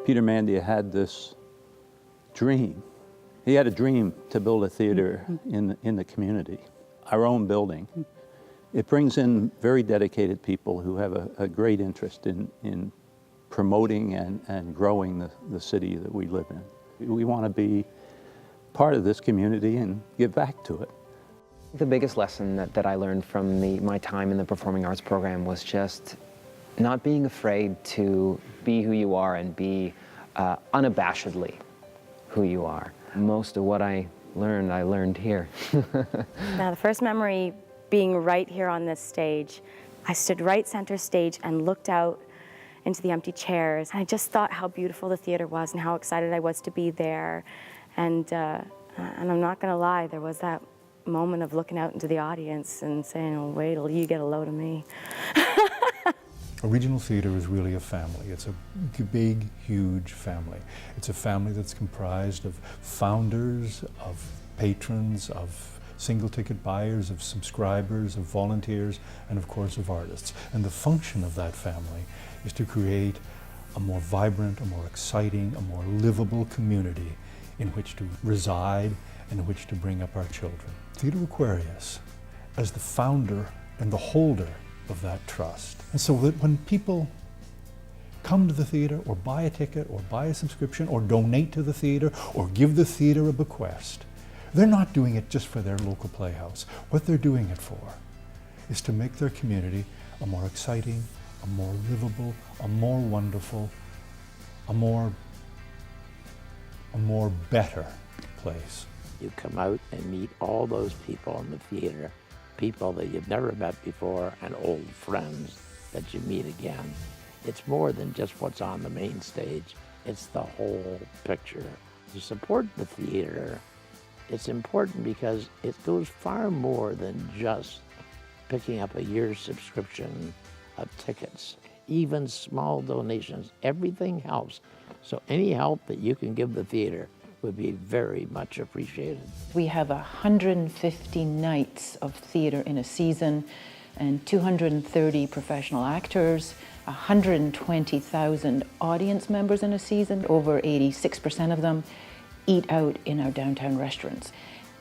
Peter Mandia had this dream. He had a dream to build a theater in the community, our own building. It brings in very dedicated people who have a great interest in promoting and growing the city that we live in. We want to be part of this community and give back to it. The biggest lesson that I learned from my time in the performing arts program was just not being afraid to be who you are and be unabashedly who you are. Most of what I learned here. Now, the first memory being right here on this stage, I stood right center stage and looked out into the empty chairs. And I just thought how beautiful the theater was and how excited I was to be there. And I'm not gonna lie, there was that moment of looking out into the audience and saying, oh, wait till you get a load of me. A regional theatre is really a family. It's a big, huge family. It's a family that's comprised of founders, of patrons, of single ticket buyers, of subscribers, of volunteers, and of course of artists. And the function of that family is to create a more vibrant, a more exciting, a more livable community in which to reside and in which to bring up our children. Theatre Aquarius, as the founder and the holder of that trust. And so that when people come to the theatre or buy a ticket or buy a subscription or donate to the theatre or give the theatre a bequest, they're not doing it just for their local playhouse. What they're doing it for is to make their community a more exciting, a more livable, a more wonderful, a more better place. You come out and meet all those people in the theater, people that you've never met before and old friends that you meet again. It's more than just what's on the main stage. It's the whole picture. To support the theater, it's important because it goes far more than just picking up a year's subscription of tickets. Even small donations, everything helps. So any help that you can give the theater would be very much appreciated. We have 150 nights of theater in a season and 230 professional actors, 120,000 audience members in a season. Over 86% of them eat out in our downtown restaurants.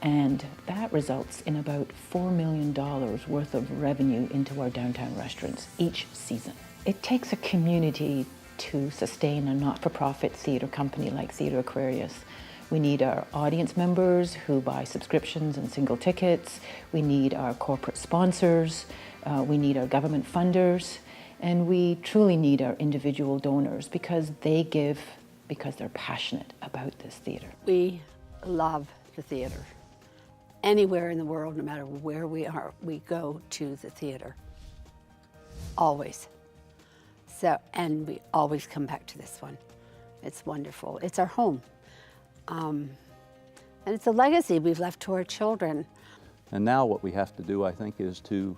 And that results in about $4 million worth of revenue into our downtown restaurants each season. It takes a community to sustain a not-for-profit theatre company like Theatre Aquarius. We need our audience members who buy subscriptions and single tickets. We need our corporate sponsors. We need our government funders. And we truly need our individual donors because they give because they're passionate about this theatre. We love the theatre. Anywhere in the world, no matter where we are, we go to the theatre. Always. So, and we always come back to this one. It's wonderful. It's our home. And it's a legacy we've left to our children. And now what we have to do, I think, is to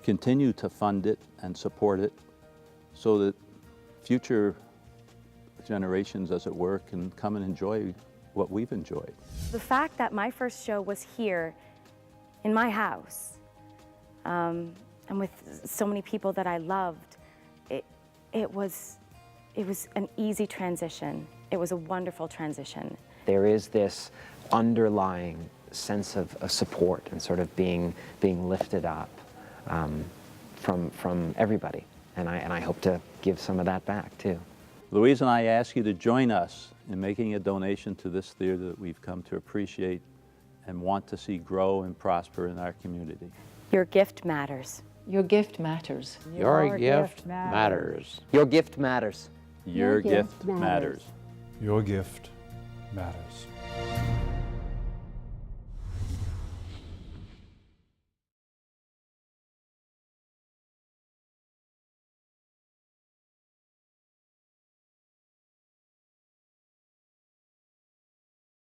continue to fund it and support it so that future generations, as it were, can come and enjoy what we've enjoyed. The fact that my first show was here in my house and with so many people that I loved, it was an easy transition. It was a wonderful transition. There is this underlying sense of support and sort of being lifted up from everybody. And I hope to give some of that back too. Louise and I ask you to join us in making a donation to this theater that we've come to appreciate and want to see grow and prosper in our community. Your gift matters. Your gift matters. Your gift matters. Your gift matters. Your gift matters. Your gift matters.